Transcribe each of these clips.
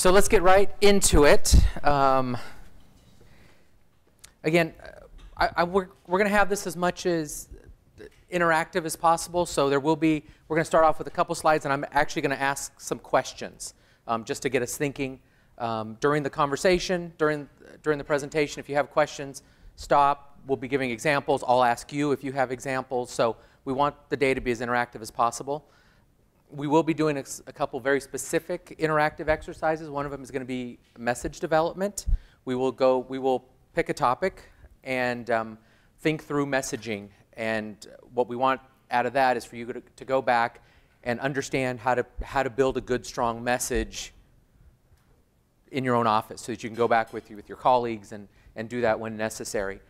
So let's get right into it. Again, we're going to have this as much as interactive as possible. So we're going to start off with a couple slides, and I'm actually going to ask some questions just to get us thinking. During the conversation, during the presentation, if you have questions, stop. We'll be giving examples. I'll ask you if you have examples. So we want the day to be as interactive as possible. We will be doing a couple very specific interactive exercises. One of them is going to be message development. We will pick a topic and think through messaging. And what we want out of that is for you to go back and understand how to build a good, strong message in your own office so that you can go back with your colleagues and do that when necessary.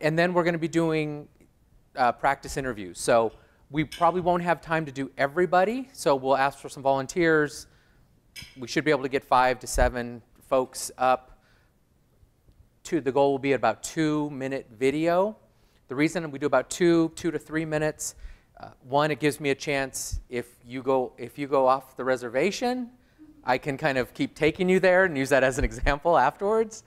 And then we're going to be doing practice interviews. So we probably won't have time to do everybody, so we'll ask for some volunteers. We should be able to get 5 to 7 folks up. The goal will be about 2-minute video. The reason we do about 2 to 3 minutes, one, it gives me a chance if you go off the reservation, I can kind of keep taking you there and use that as an example afterwards.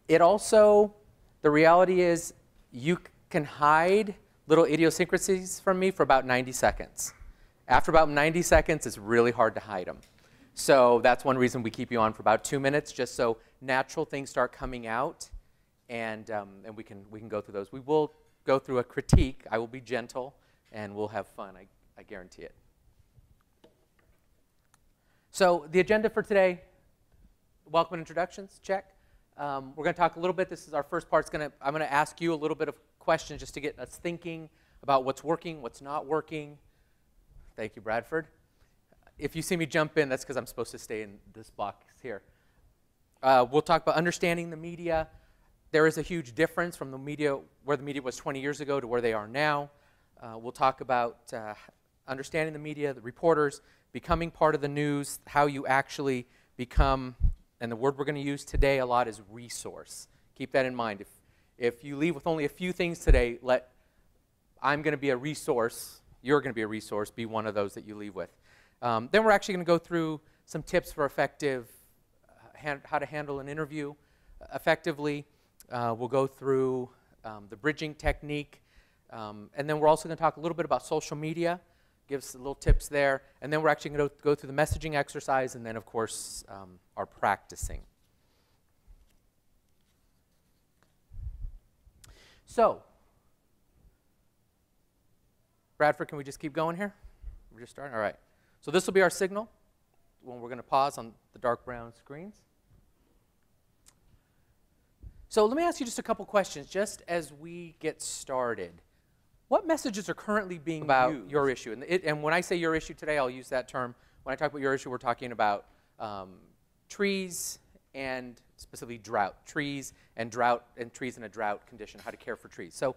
It also, the reality is you can hide little idiosyncrasies from me for about 90 seconds. After about 90 seconds, it's really hard to hide them. So that's one reason we keep you on for about 2 minutes, just so natural things start coming out, and we can go through those. We will go through a critique. I will be gentle, and we'll have fun. I guarantee it. So the agenda for today, welcome and introductions, check. We're going to talk a little bit. This is our first part. I'm going to ask you a little bit of questions just to get us thinking about what's working, what's not working. Thank you, Bradford. If you see me jump in, that's because I'm supposed to stay in this box here. We'll talk about understanding the media. There is a huge difference from the media, where the media was 20 years ago to where they are now. We'll talk about understanding the media, the reporters, becoming part of the news, how you actually become, and the word we're going to use today a lot is resource. Keep that in mind. If you leave with only a few things today, I'm going to be a resource, you're going to be a resource, be one of those that you leave with. Then we're actually going to go through some tips for effective, how to handle an interview effectively. We'll go through the bridging technique. And then we're also going to talk a little bit about social media, give us little tips there. And then we're actually going to go through the messaging exercise and then, of course, our practicing. So, Bradford, can we just keep going here? We're just starting? All right. So this will be our signal when we're going to pause on the dark brown screens. So let me ask you just a couple questions just as we get started. What messages are currently being about used? Your issue? And when I say your issue today, I'll use that term. When I talk about your issue, we're talking about trees and specifically drought. Trees and trees in a drought condition, how to care for trees. So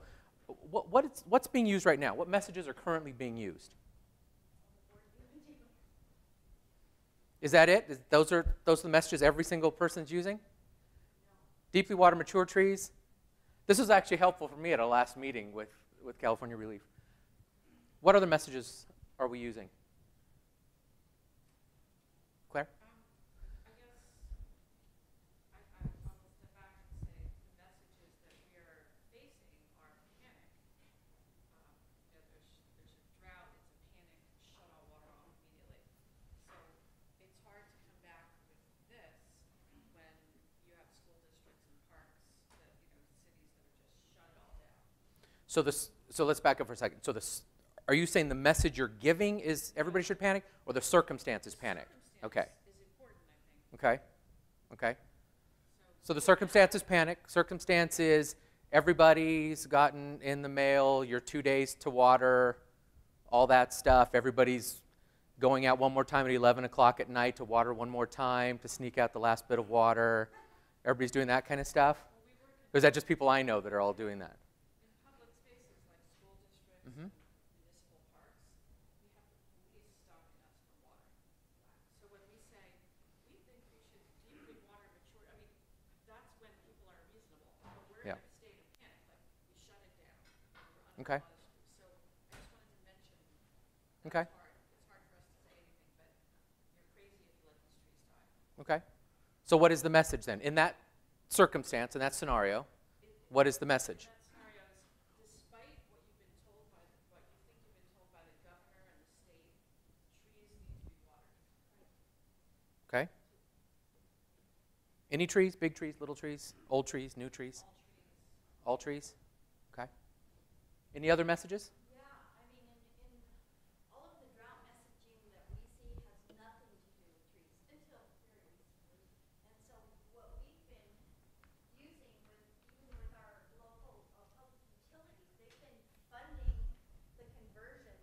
what's being used right now? What messages are currently being used? Is that it? Those are the messages every single person's using? Deeply water mature trees. This was actually helpful for me at a last meeting with California Relief. What other messages are we using? Claire? I guess I'll step back and say the messages that we are facing are panic. There's a drought, it's a panic, shut all water off immediately. So it's hard to come back with this when you have school districts and parks that, cities that are just shut it all down. So let's back up for a second. So are you saying the message you're giving is everybody should panic, or the circumstance is panic? Okay. Is important, I think. Okay. So the circumstance is panic. Circumstance is everybody's gotten in the mail your 2 days to water, all that stuff. Everybody's going out one more time at 11 o'clock at night to water one more time to sneak out the last bit of water. Everybody's doing that kind of stuff? Or is that just people I know that are all doing that? Mm-hmm. Municipal parks, we have the police stopping us from water. So when we say, we think we should deeply water mature, that's when people are reasonable. But we're in a state of panic, like we shut it down. Okay. So I just wanted to mention, okay. It's hard for us to say anything, but you're crazy if you let these trees die. Okay. So what is the message then? In that circumstance, in that scenario, what is the message? That scenario is, despite what you've been told by what you think you've been told by the governor and the state, trees need to be watered. Okay. Any trees, big trees, little trees, old trees, new trees? All trees. All trees? Okay. Any other messages? Yeah, I mean, in all of the drought messaging that we see has nothing to do with trees until very recently. And so what we've been using with, even with our local public utilities, they've been funding the conversion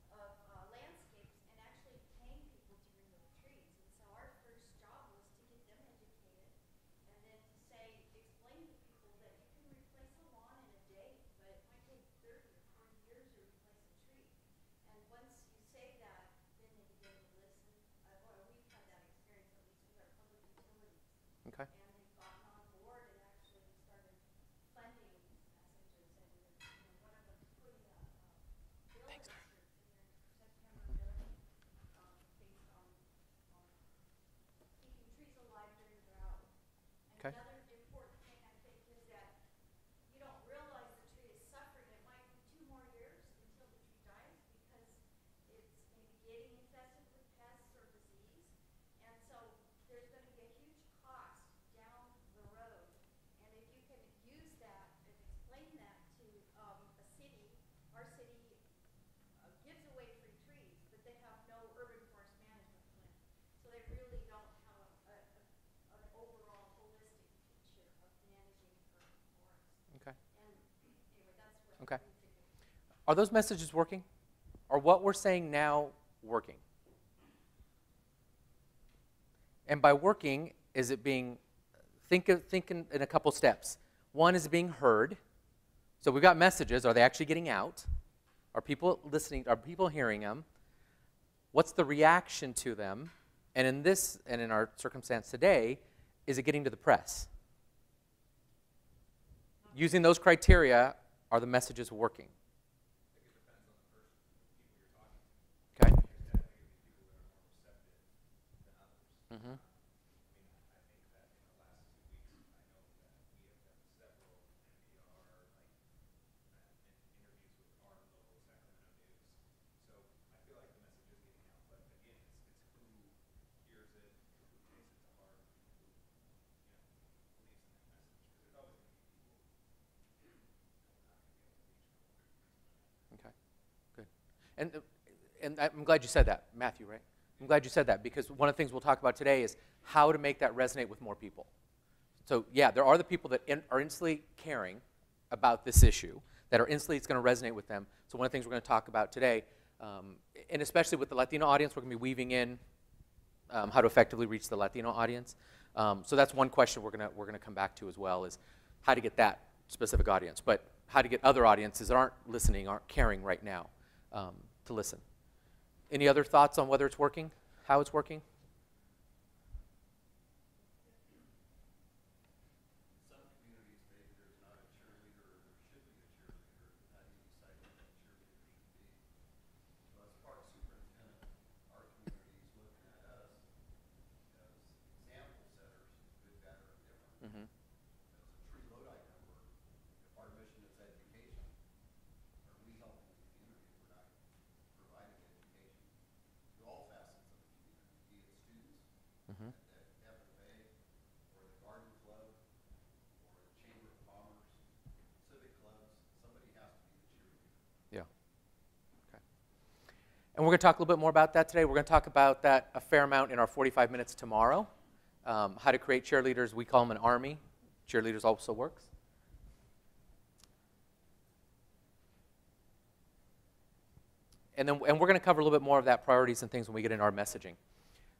of landscapes and actually paying people to remove trees. And so our first job was to get them educated and then to say, explain to people that you can replace a lawn in a day, but it might take 30 or 40 years to replace a tree. And once you say that, then they begin to listen. We've had that experience, at least with our public utilities. Okay. And they've gotten on board and actually started funding these messages. And one of them put a bill in their September bill based on keeping trees alive during drought. And Okay. another important thing I think is that you don't realize the tree is suffering. It might be 2 more years until the tree dies because it's maybe getting infested with pests or disease. And so there's going to be a huge cost down the road. And if you can use that and explain that to a city, our city gives away free trees, but they have no urban forest management plan. So they really don't have an overall holistic picture of managing urban forests. Okay. And anyway, that's what Okay. we figured. Are those messages working? Are what we're saying now working? And by working, is it being, think in a couple steps. One is being heard. So we've got messages. Are they actually getting out? Are people listening? Are people hearing them? What's the reaction to them? And in this, and in our circumstance today, is it getting to the press? Using those criteria, are the messages working? Okay. Mm-hmm. Okay, good. And I'm glad you said that, Matthew, right? I'm glad you said that because one of the things we'll talk about today is how to make that resonate with more people. So yeah, there are the people that are instantly caring about this issue, that are instantly, it's going to resonate with them. So one of the things we're going to talk about today, and especially with the Latino audience, we're going to be weaving in how to effectively reach the Latino audience. So that's one question we're going to come back to as well, is how to get that specific audience, but how to get other audiences that aren't listening, aren't caring right now to listen. Any other thoughts on whether it's working, how it's working? Some communities, maybe there's not a cheerleader, or there should be a cheerleader. How do you decide what that cheerleader should be? So as park superintendent, our community is looking at us as example setters, good, bad, or indifferent. Mm-hmm. As a tree Lodi member, if our mission is education, are we helping the community? We're not providing education to all facets of the community, be it students, Mm-hmm. at FFA, or the garden club, or the Chamber of Commerce, civic clubs. Somebody has to be the cheerleader. Yeah. Okay. And we're going to talk a little bit more about that today. We're going to talk about that a fair amount in our 45 minutes tomorrow. How to create cheerleaders. We call them an army. Cheerleaders also works. And we're going to cover a little bit more of that priorities and things when we get into our messaging.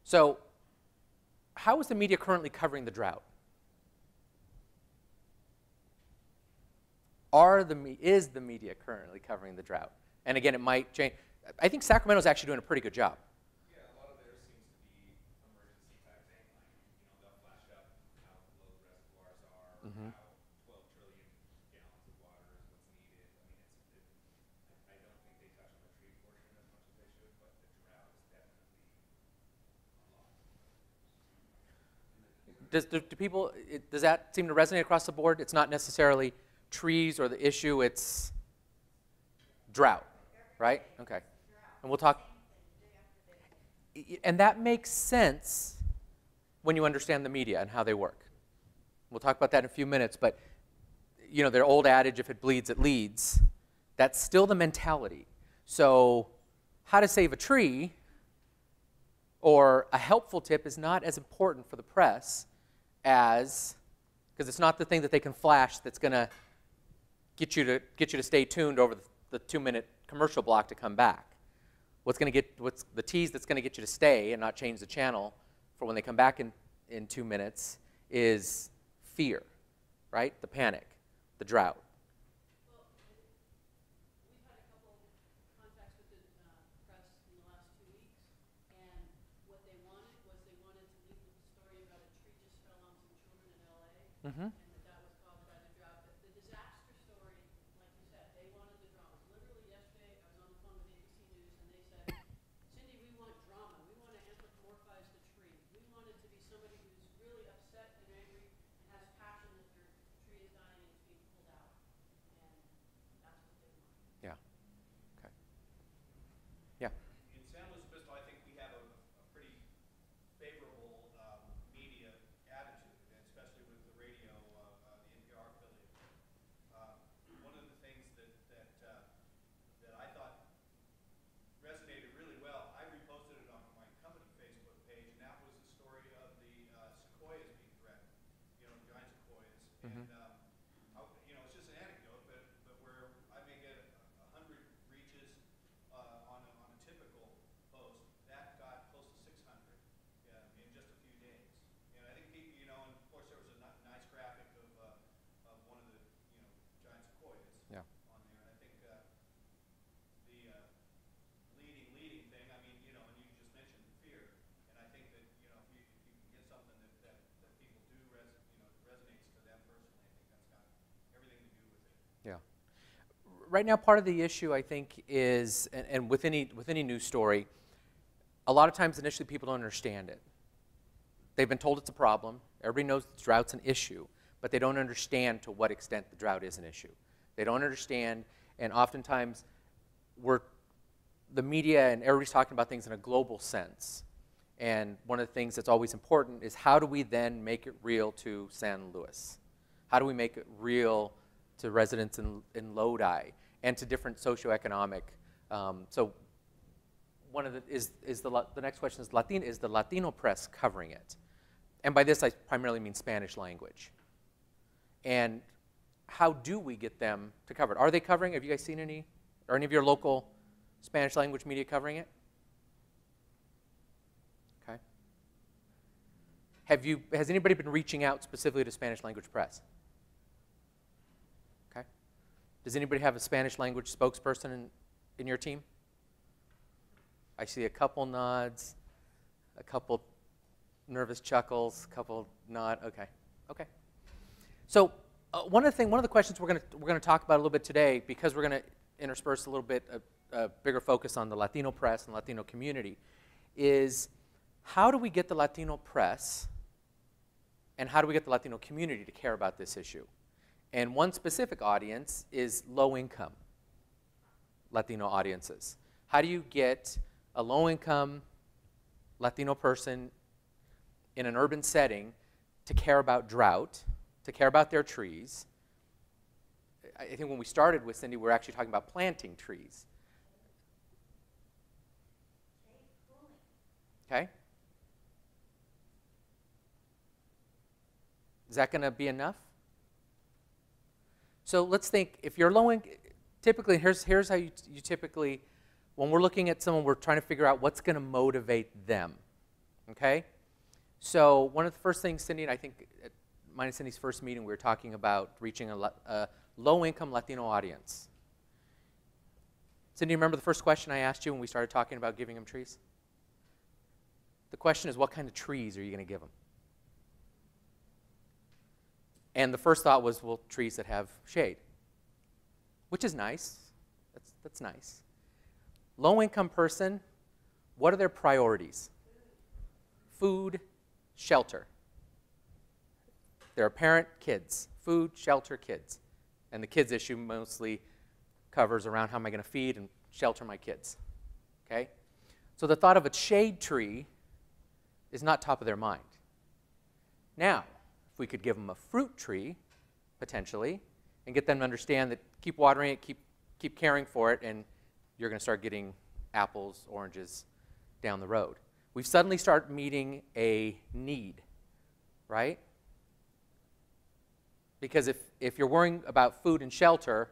So, how is the media currently covering the drought? Is the media currently covering the drought? And again, it might change. I think Sacramento's actually doing a pretty good job. Yeah, a lot of theirs seems to be emergency type thing. Like, they'll flash up how low the reservoirs are, Mm-hmm. how 12 trillion gallons of water is what's needed. I don't think they touch on the tree portion as much as they should, but the drought is definitely a lot. In the community do people, does that seem to resonate across the board? It's not necessarily trees or the issue, it's drought, right? Okay. And we'll talk. And that makes sense when you understand the media and how they work. We'll talk about that in a few minutes, but you know, their old adage, if it bleeds, it leads. That's still the mentality. So how to save a tree or a helpful tip is not as important for the press as, because it's not the thing that they can flash that's going to get you to stay tuned over the 2-minute commercial block to come back. What's the tease that's going to get you to stay and not change the channel for when they come back in 2 minutes is fear, right? The panic, the drought. Well, we've had a couple contacts with the press in the last 2 weeks, and what they wanted was they wanted to lead with the story about a tree just fell on some children in LA, Mm-hmm. and that was caused by the drought. But the disaster story, like you said, they wanted the drama. Literally yesterday, I was on the phone with ABC News, and they said, Cindy, we want drama. We want to anthropomorphize the tree. We want it to be somebody who's really upset and angry and has passion that their tree is dying and it's being pulled out. And that's what they want. Yeah. Okay. Yeah. In San Luis Obispo, I think we have a pretty favorable media attitude, and especially with the radio, the NPR affiliate. One of the things that I thought resonated really well, I reposted it on my company Facebook page, and that was the story of the sequoias being threatened, you know, giant sequoias. Mm-hmm. And you know, it's just an anecdote, but where I may get 100 reaches on a typical post, that got close to 600 in just a few days. And I think people, you know, and of course there was a nice graphic of one of the, you know, giant sequoias Yeah. on there. I think the leading thing, I mean, you know, and you just mentioned fear, and I think that, you know, if you can get something that people do resonates to them personally, I think that's got everything to do with it. Yeah. Right now, part of the issue, I think, is, and with any news story, a lot of times initially people don't understand it. They've been told it's a problem. Everybody knows the drought's an issue, but they don't understand to what extent the drought is an issue. They don't understand, and oftentimes the media and everybody's talking about things in a global sense. And one of the things that's always important is how do we then make it real to San Luis? How do we make it real to residents in Lodi and to different socioeconomic? So one of the next question is the Latino press covering it? And by this I primarily mean Spanish language. And how do we get them to cover it? Are they covering? Have you guys seen any? Are any of your local Spanish language media covering it? Okay. Has anybody been reaching out specifically to Spanish language press? Okay. Does anybody have a Spanish language spokesperson in your team? I see a couple nods, a couple nervous chuckles, a couple nod. Okay. Okay. So one of the questions we're going to talk about a little bit today, because we're going to intersperse a little bit a bigger focus on the Latino press and Latino community, is how do we get the Latino press and how do we get the Latino community to care about this issue? And one specific audience is low-income Latino audiences. How do you get a low-income Latino person in an urban setting to care about drought, to care about their trees? I think when we started with Cindy, we were actually talking about planting trees. Okay? Is that going to be enough? So let's think, if you're low income, typically, here's how you typically, when we're looking at someone, we're trying to figure out what's going to motivate them. Okay? So one of the first things, Cindy, and I think at mine and Cindy's first meeting, we were talking about reaching a low-income Latino audience. Cindy, remember the first question I asked you when we started talking about giving them trees? The question is, what kind of trees are you going to give them? And the first thought was, well, trees that have shade, which is nice. That's nice. Low-income person, what are their priorities? Food, shelter. There are parent, kids, food, shelter, kids. And the kids issue mostly covers around how am I going to feed and shelter my kids. Okay? So the thought of a shade tree is not top of their mind. Now, if we could give them a fruit tree, potentially, and get them to understand that keep watering it, keep caring for it, and you're going to start getting apples, oranges down the road. We've suddenly started meeting a need, right? Because if you're worrying about food and shelter,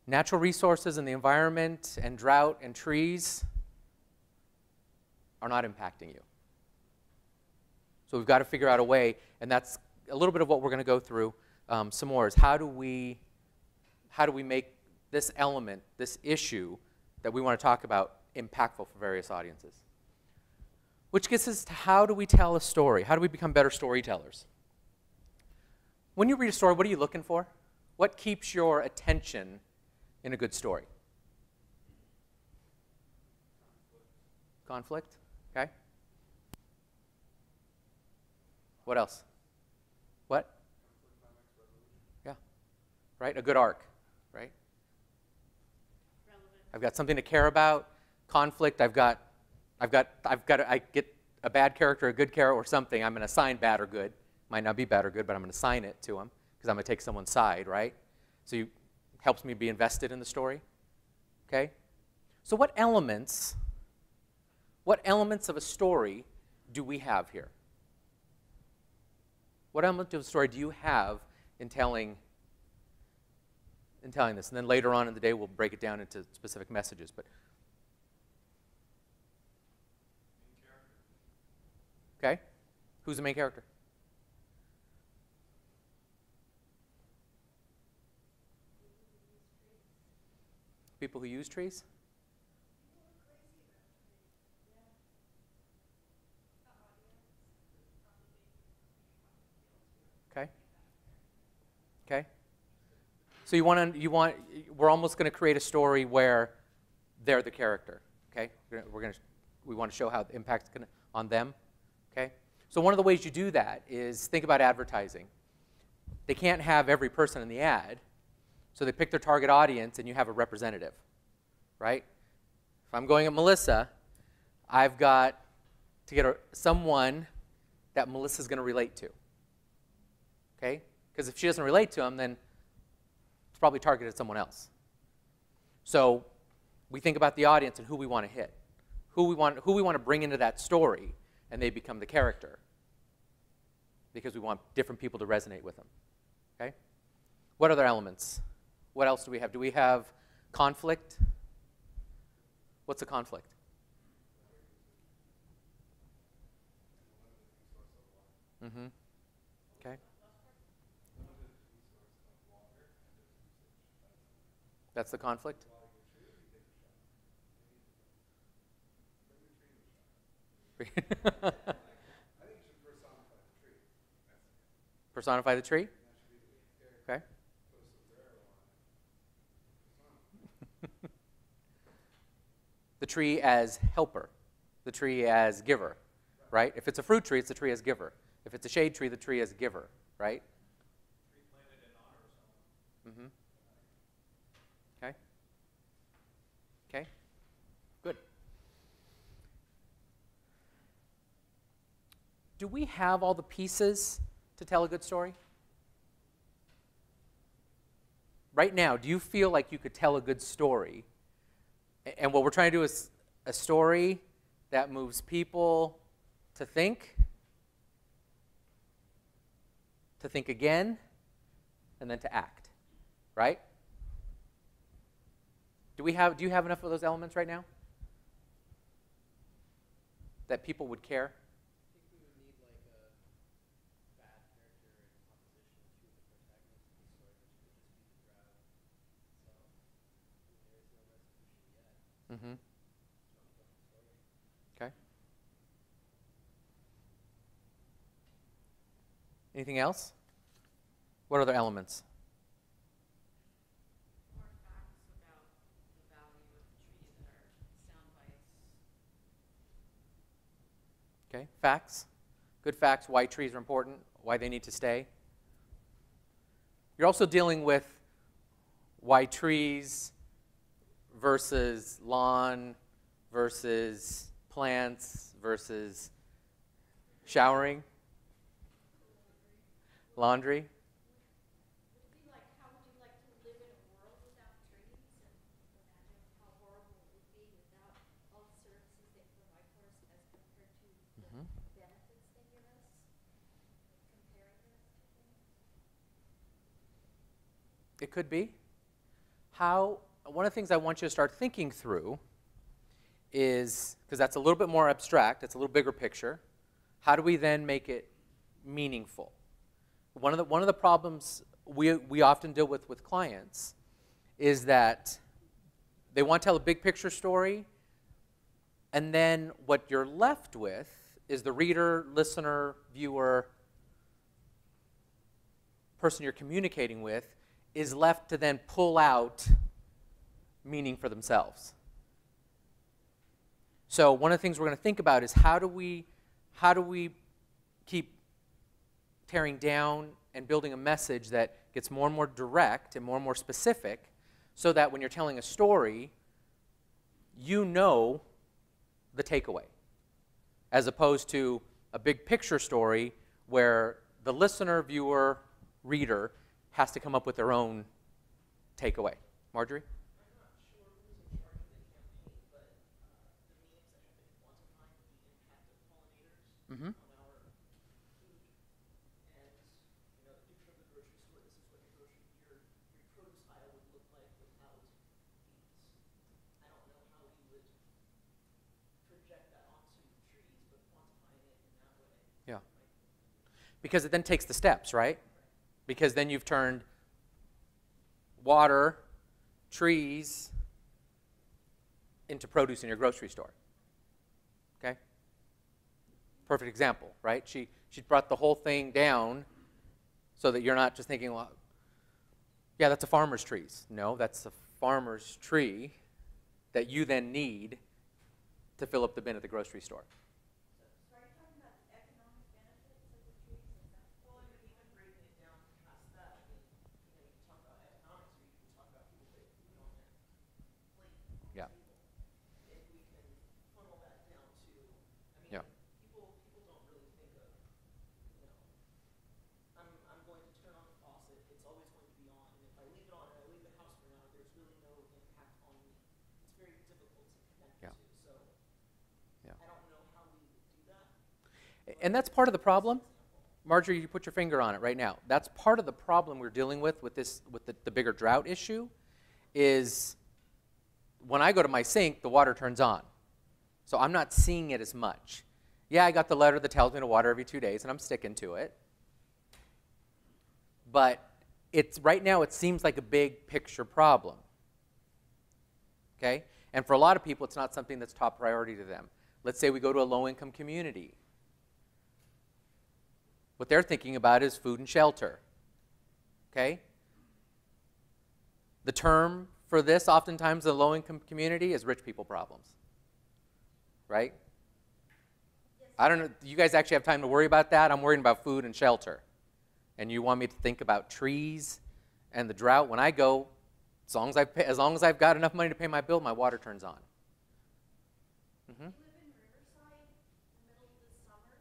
natural resources and the environment and drought and trees are not impacting you. So we've got to figure out a way, and that's a little bit of what we're going to go through some more, is how do we make this element, this issue that we want to talk about, impactful for various audiences. Which gets us to how do we tell a story? How do we become better storytellers? When you read a story, what are you looking for? What keeps your attention in a good story? Conflict. Okay. What else? What? Yeah. Right? A good arc, right? Relevant. I've got something to care about. Conflict. I get a bad character, a good character, or something. I'm going to assign bad or good. Might not be bad or good, but I'm going to assign it to them because I'm going to take someone's side, right? So it helps me be invested in the story. Okay? So what elements of a story do we have here? What element of a story do you have in telling this? And then later on in the day, we'll break it down into specific messages. But okay, who's the main character? People who use trees? Okay. Okay. So we're almost going to create a story where they're the character. Okay. We want to show how the impact's going on them. Okay. So one of the ways you do that is think about advertising. They can't have every person in the ad, so they pick their target audience, and you have a representative, right? If I'm going at Melissa, I've got to get someone that Melissa's going to relate to. Okay? Because if she doesn't relate to him, then it's probably targeted at someone else. So we think about the audience and who we want to hit, who we want to bring into that story, and they become the character because we want different people to resonate with them. Okay? What other elements? What else do we have? Do we have conflict? What's a conflict? Mm-hmm. Okay. That's the conflict? Personify the tree? Okay. The tree as helper, the tree as giver, right? If it's a fruit tree, it's the tree as giver. If it's a shade tree, the tree as giver, right? Tree planted in honor of someone. Mm-hmm. Okay. Okay. Good. Do we have all the pieces to tell a good story? Right now, do you feel like you could tell a good story? And what we're trying to do is a story that moves people to think again, and then to act, right? Do you have enough of those elements right now that people would care? I think we would need like a bad character in opposition to the protagonist of the story, which could just be the drought itself. There is no resolution yet. Mm-hmm. Okay. Anything else? What other elements? More facts about the value of the tree that are sound bites. Okay, facts. Good facts, why trees are important, why they need to stay. You're also dealing with why trees versus lawn versus plants versus showering, laundry. Would it be like, how would you like to live in a world without trees? And imagine how horrible it would be without all the services they provide for us as compared to the benefits they give us? Comparing those two things? It could be. One of the things I want you to start thinking through is, because that's a little bit more abstract, it's a little bigger picture, how do we then make it meaningful? One of the problems we often deal with clients is that they want to tell a big picture story, and then what you're left with is the reader, listener, viewer, person you're communicating with is left to then pull out meaning for themselves. So one of the things we're going to think about is how do we keep tearing down and building a message that gets more and more direct and more specific, so that when you're telling a story, you know the takeaway, as opposed to a big picture story where the listener, viewer, reader has to come up with their own takeaway. Marjorie? I'm not sure who's in charge of the campaign, but the memes that have been quantifying the impact of pollinators on our food, and the picture of the grocery store. This is what your produce aisle would look like without bees. I don't know how we would project that onto trees, but quantifying it in that way. Yeah. Because it then takes the steps, right? Because then you've turned water, trees, into produce in your grocery store. Okay? Perfect example, right? She brought the whole thing down so that you're not just thinking, well, yeah, that's a farmer's trees. No, that's a farmer's tree that you then need to fill up the bin at the grocery store. So are you talking about the economic benefits of the trees? Is that Well, and even breaking it down past that, I mean, you can talk about economics, or you can talk about people putting food on their plate, on the Yeah. table. If we can funnel that down to, I mean, Yeah. people don't really think of, I'm going to turn on the faucet, it's always going to be on, and if I leave it on and I leave the house for an hour, there's really no impact on me. It's very difficult to connect Yeah. to, so Yeah. I don't know how we would do that. And that's part of the problem. Marjorie, you put your finger on it right now. That's part of the problem we're dealing with the bigger drought issue, is when I go to my sink, the water turns on. So I'm not seeing it as much. Yeah, I got the letter that tells me to water every 2 days, and I'm sticking to it. But right now it seems like a big picture problem. Okay? And for a lot of people, it's not something that's top priority to them. Let's say we go to a low-income community. What they're thinking about is food and shelter. Okay? The term for this, oftentimes, in a low-income community is rich people problems. Right? I don't know, you guys actually have time to worry about that? I'm worrying about food and shelter. And you want me to think about trees and the drought? When I go, as long as I've got enough money to pay my bill, my water turns on. Mm-hmm. You live in Riverside, in the middle of the summer.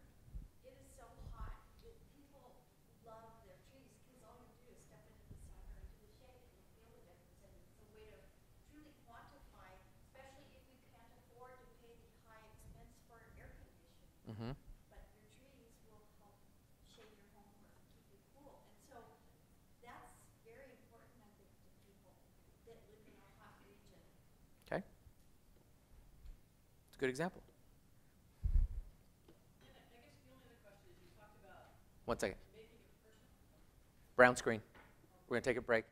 It is so hot that people love their trees because all you do is step into the sun or into the shade and you feel the difference. And it's a way to truly quantify, especially if you can't afford to pay the high expense for air conditioning. Mm-hmm. But your trees will help shade your home or keep you cool. And so that's very important, I think, to people that live in a hot region. Okay. It's a good example. And I guess the only other question is, you talked about 1 second. making it personal. Brown screen. We're going to take a break.